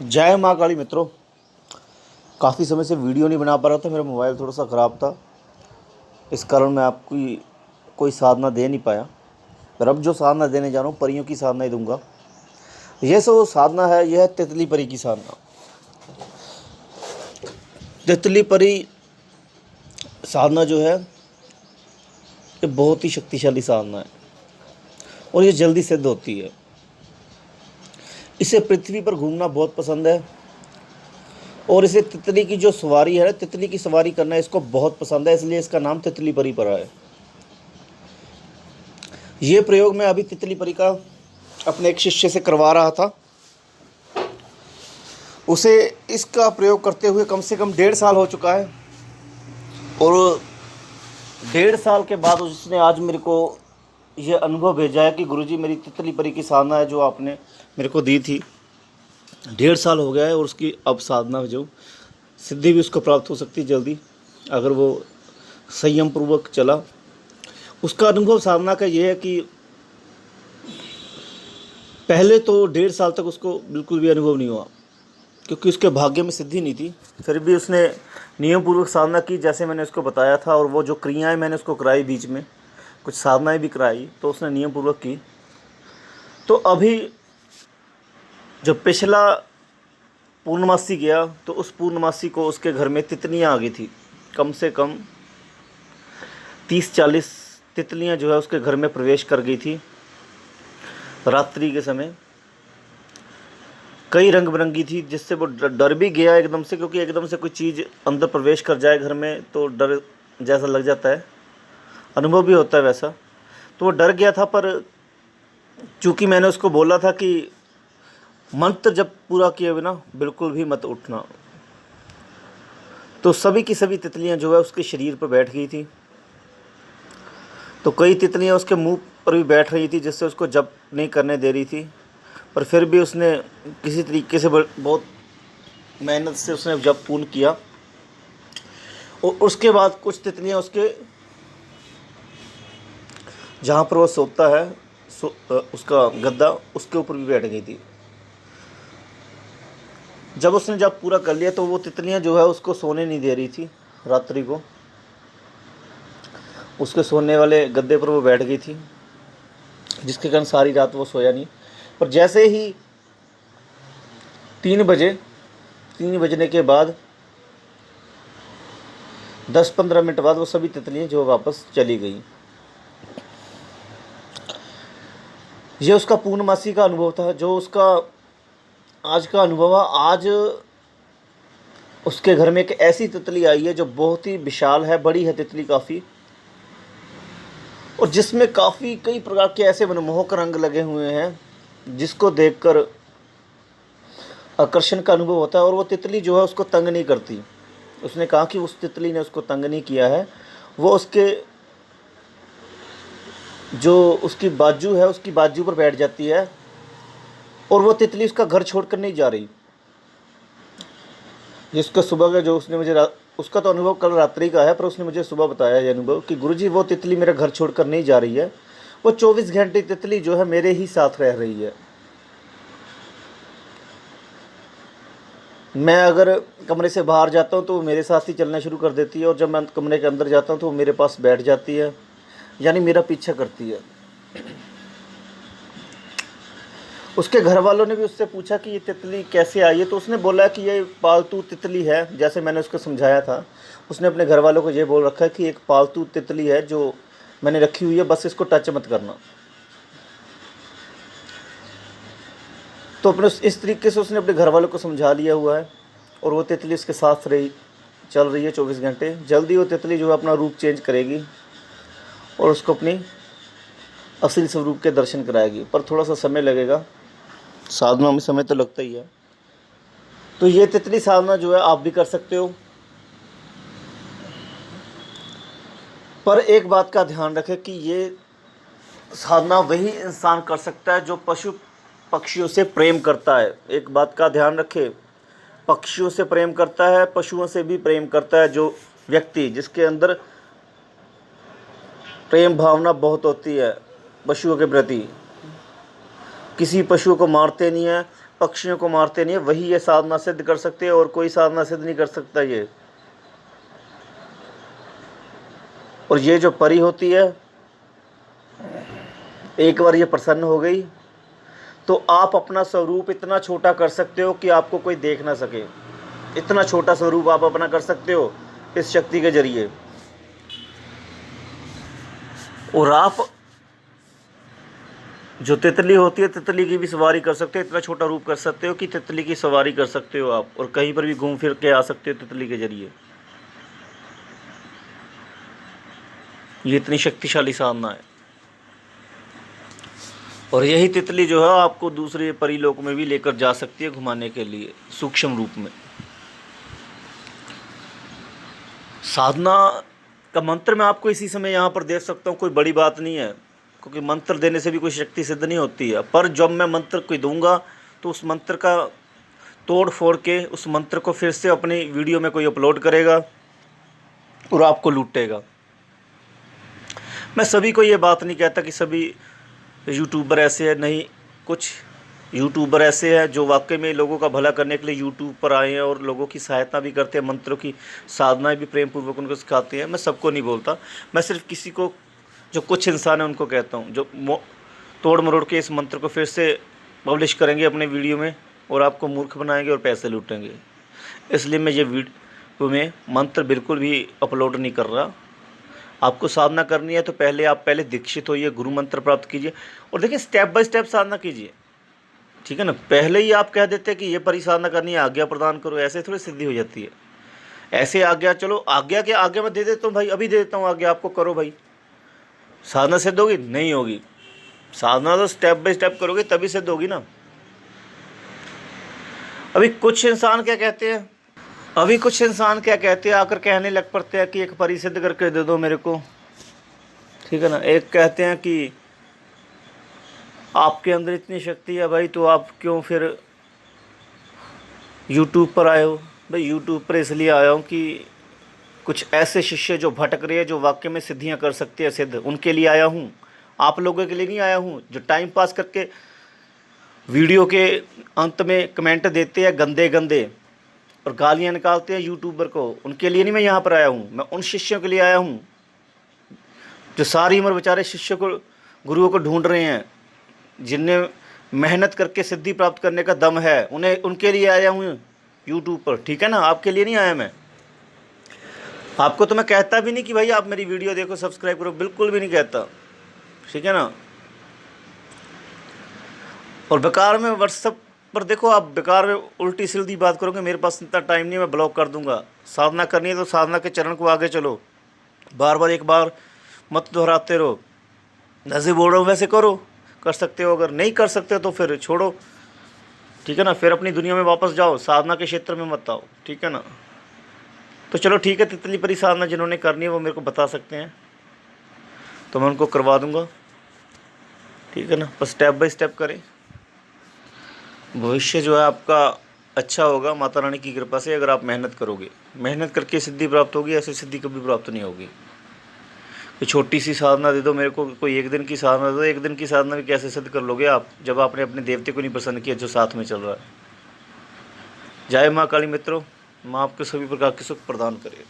जय माँ काली मित्रों। काफ़ी समय से वीडियो नहीं बना पा रहा था, मेरा मोबाइल थोड़ा सा ख़राब था, इस कारण मैं आपको कोई साधना दे नहीं पाया। पर अब जो साधना देने जा रहा हूँ परियों की साधना ही दूंगा। यह सो साधना है, यह है तितली परी की साधना। तितली परी साधना जो है ये बहुत ही शक्तिशाली साधना है और ये जल्दी सिद्ध होती है। इसे पृथ्वी पर घूमना बहुत पसंद है और इसे तितली की जो सवारी है, तितली की सवारी करना इसको बहुत पसंद है, इसलिए इसका नाम तितली परी पड़ा है। ये प्रयोग मैं अभी तितली परी का अपने एक शिष्य से करवा रहा था। उसे इसका प्रयोग करते हुए कम से कम 1.5 साल हो चुका है और 1.5 साल के बाद उसने आज मेरे को यह अनुभव भेजा है कि गुरुजी मेरी तितली परी की साधना है जो आपने मेरे को दी थी, 1.5 साल हो गया है और उसकी अब साधना जो सिद्धि भी उसको प्राप्त हो सकती है जल्दी, अगर वो संयम पूर्वक चला। उसका अनुभव साधना का ये है कि पहले तो 1.5 साल तक उसको बिल्कुल भी अनुभव नहीं हुआ क्योंकि उसके भाग्य में सिद्धि नहीं थी। फिर भी उसने नियम पूर्वक साधना की जैसे मैंने उसको बताया था, और वो जो क्रियाएं मैंने उसको कराई, बीच में कुछ साधनाएं भी कराई, तो उसने नियम पूर्वक की। तो अभी जब पिछला पूर्णमासी गया तो उस पूर्णमासी को उसके घर में तितलियां आ गई थी। कम से कम 30-40 तितलियां जो है उसके घर में प्रवेश कर गई थी रात्रि के समय। कई रंग बिरंगी थी जिससे वो डर भी गया एकदम से, क्योंकि एकदम से कोई चीज़ अंदर प्रवेश कर जाए घर में तो डर जैसा लग जाता है, अनुभव भी होता है वैसा। तो वो डर गया था, पर चूँकि मैंने उसको बोला था कि मंत्र जब पूरा किए बिना बिल्कुल भी मत उठना, तो सभी की सभी तितलियां जो है उसके शरीर पर बैठ गई थी। तो कई तितलियां उसके मुंह पर भी बैठ रही थी जिससे उसको जप नहीं करने दे रही थी, पर फिर भी उसने किसी तरीके से बहुत मेहनत से उसने जप पूर्ण किया। और उसके बाद कुछ तितलियां उसके जहाँ पर वो सोता है उसका गद्दा, उसके ऊपर भी बैठ गई थी। जब उसने जब पूरा कर लिया तो वो तितलियां जो है उसको सोने नहीं दे रही थी रात्रि को, उसके सोने वाले गद्दे पर वो बैठ गई थी, जिसके कारण सारी रात वो सोया नहीं। पर जैसे ही 3 बजने के बाद 10-15 मिनट बाद वो सभी तितलियां जो वापस चली गई। ये उसका पूर्णमासी का अनुभव था। जो उसका आज का अनुभव है, आज उसके घर में एक ऐसी तितली आई है जो बहुत ही विशाल है, बड़ी है तितली काफ़ी, और जिसमें काफ़ी कई प्रकार के ऐसे मनमोहक रंग लगे हुए हैं जिसको देखकर आकर्षण का अनुभव होता है। और वो तितली जो है उसको तंग नहीं करती। उसने कहा कि उस तितली ने उसको तंग नहीं किया है, वो उसके जो उसकी बाजू है उसकी बाजू पर बैठ जाती है और वो तितली उसका घर छोड़कर नहीं जा रही। जिसका सुबह का जो उसने मुझे उसका तो अनुभव कल रात्रि का है, पर उसने मुझे सुबह बताया ये अनुभव कि गुरुजी वो तितली मेरा घर छोड़कर नहीं जा रही है, वो 24 घंटे तितली जो है मेरे ही साथ रह रही है। मैं अगर कमरे से बाहर जाता हूँ तो वो मेरे साथ ही चलना शुरू कर देती है, और जब मैं कमरे के अंदर जाता हूँ तो वो मेरे पास बैठ जाती है, यानी मेरा पीछा करती है। उसके घर वालों ने भी उससे पूछा कि ये तितली कैसे आई है, तो उसने बोला कि ये पालतू तितली है। जैसे मैंने उसको समझाया था, उसने अपने घर वालों को ये बोल रखा है कि एक पालतू तितली है जो मैंने रखी हुई है, बस इसको टच मत करना। तो अपने इस तरीके से उसने अपने घर वालों को समझा लिया हुआ है, और वो तितली उसके साथ चल रही है 24 घंटे। जल्दी वो तितली जो है अपना रूप चेंज करेगी और उसको अपनी असली स्वरूप के दर्शन कराएगी, पर थोड़ा सा समय लगेगा। साधना में समय तो लगता ही है। तो ये तितली साधना जो है आप भी कर सकते हो, पर एक बात का ध्यान रखें कि ये साधना वही इंसान कर सकता है जो पशु पक्षियों से प्रेम करता है। एक बात का ध्यान रखें, पक्षियों से प्रेम करता है, पशुओं से भी प्रेम करता है। जो व्यक्ति जिसके अंदर प्रेम भावना बहुत होती है पशुओं के प्रति, किसी पशु को मारते नहीं है, पक्षियों को मारते नहीं है, वही ये साधना सिद्ध कर सकते हैं और कोई साधना सिद्ध नहीं कर सकता ये। और ये जो परी होती है, एक बार ये प्रसन्न हो गई तो आप अपना स्वरूप इतना छोटा कर सकते हो कि आपको कोई देख ना सके। इतना छोटा स्वरूप आप अपना कर सकते हो इस शक्ति के जरिए। और आप जो तितली होती है, तितली की भी सवारी कर सकते हो। इतना छोटा रूप कर सकते हो कि तितली की सवारी कर सकते हो आप, और कहीं पर भी घूम फिर के आ सकते हो तितली के जरिए। ये इतनी शक्तिशाली साधना है। और यही तितली जो है आपको दूसरे परिलोक में भी लेकर जा सकती है घुमाने के लिए, सूक्ष्म रूप में। साधना का मंत्र मैं आपको इसी समय यहाँ पर दे सकता हूँ, कोई बड़ी बात नहीं है, क्योंकि मंत्र देने से भी कोई शक्ति सिद्ध नहीं होती है। पर जब मैं मंत्र कोई दूंगा तो उस मंत्र का तोड़ फोड़ के उस मंत्र को फिर से अपनी वीडियो में कोई अपलोड करेगा और आपको लूटेगा। मैं सभी को ये बात नहीं कहता कि सभी यूट्यूबर ऐसे हैं, नहीं। कुछ यूट्यूबर ऐसे हैं जो वाकई में लोगों का भला करने के लिए यूट्यूब पर आए हैं और लोगों की सहायता भी करते हैं, मंत्रों की साधना भी प्रेम पूर्वक उनको सिखाते हैं। मैं सबको नहीं बोलता, मैं सिर्फ किसी को, जो कुछ इंसान है उनको कहता हूँ, जो तोड़ मरोड़ के इस मंत्र को फिर से पब्लिश करेंगे अपने वीडियो में और आपको मूर्ख बनाएंगे और पैसे लूटेंगे। इसलिए मैं ये वीडियो में मंत्र बिल्कुल भी अपलोड नहीं कर रहा। आपको साधना करनी है तो पहले दीक्षित होइए, गुरु मंत्र प्राप्त कीजिए और देखिए स्टेप बाय स्टेप साधना कीजिए, ठीक है ना। पहले ही आप कह देते हैं कि ये परी साधना करनी है, आज्ञा प्रदान करो, ऐसे थोड़ी सिद्धि हो जाती है। ऐसे आज्ञा, चलो आज्ञा के आज्ञा मैं दे देता हूँ भाई, अभी दे देता हूँ आज्ञा, आपको करो भाई। साधना सिद्ध होगी? नहीं होगी। साधना तो स्टेप बाय स्टेप करोगे तभी सिद्ध होगी ना। अभी कुछ इंसान क्या कहते हैं, आकर कहने लग पड़ते हैं कि एक परी सिद्ध करके दे दो मेरे को, ठीक है ना। एक कहते हैं कि आपके अंदर इतनी शक्ति है भाई, तो आप क्यों फिर यूट्यूब पर आए हो? भाई यूट्यूब पर इसलिए आया हूँ कि कुछ ऐसे शिष्य जो भटक रहे हैं, जो वाकई में सिद्धियाँ कर सकते हैं सिद्ध, उनके लिए आया हूँ। आप लोगों के लिए नहीं आया हूँ। जो टाइम पास करके वीडियो के अंत में कमेंट देते हैं गंदे गंदे और गालियाँ निकालते हैं यूट्यूबर को, उनके लिए नहीं मैं यहाँ पर आया हूँ। मैं उन शिष्यों के लिए आया हूँ जो सारी उम्र बेचारे शिष्यों को, गुरुओं को ढूंढ रहे हैं, जिनने मेहनत करके सिद्धि प्राप्त करने का दम है, उनके लिए आया हूँ यूट्यूब पर, ठीक है ना। आपके लिए नहीं आया मैं। आपको तो मैं कहता भी नहीं कि भाई आप मेरी वीडियो देखो, सब्सक्राइब करो, बिल्कुल भी नहीं कहता, ठीक है ना। और बेकार में व्हाट्सएप पर देखो, आप बेकार में उल्टी सीधी बात करोगे, मेरे पास इतना टाइम नहीं है, मैं ब्लॉक कर दूंगा। साधना करनी है तो साधना के चरण को आगे चलो, बार बार एक बार मत दोहराते रहो। जैसे बोल रहा हूँ वैसे करो, कर सकते हो। अगर नहीं कर सकते तो फिर छोड़ो, ठीक है ना। फिर अपनी दुनिया में वापस जाओ, साधना के क्षेत्र में मत आओ, ठीक है ना। तो चलो ठीक है, तितली परी साधना जिन्होंने करनी है वो मेरे को बता सकते हैं, तो मैं उनको करवा दूंगा, ठीक है ना। बस स्टेप बाय स्टेप करें, भविष्य जो है आपका अच्छा होगा माता रानी की कृपा से। अगर आप मेहनत करोगे, मेहनत करके सिद्धि प्राप्त होगी, ऐसी सिद्धि कभी प्राप्त नहीं होगी। कोई छोटी सी साधना दे दो मेरे को, कोई एक दिन की साधना दे दो, एक दिन की साधना भी कैसे सिद्ध कर लोगे आप, जब आपने अपने देवते को नहीं प्रसन्न किया जो साथ में चल रहा है। जय माँ काली मित्रों, माँ आपके सभी प्रकार के सुख प्रदान करे।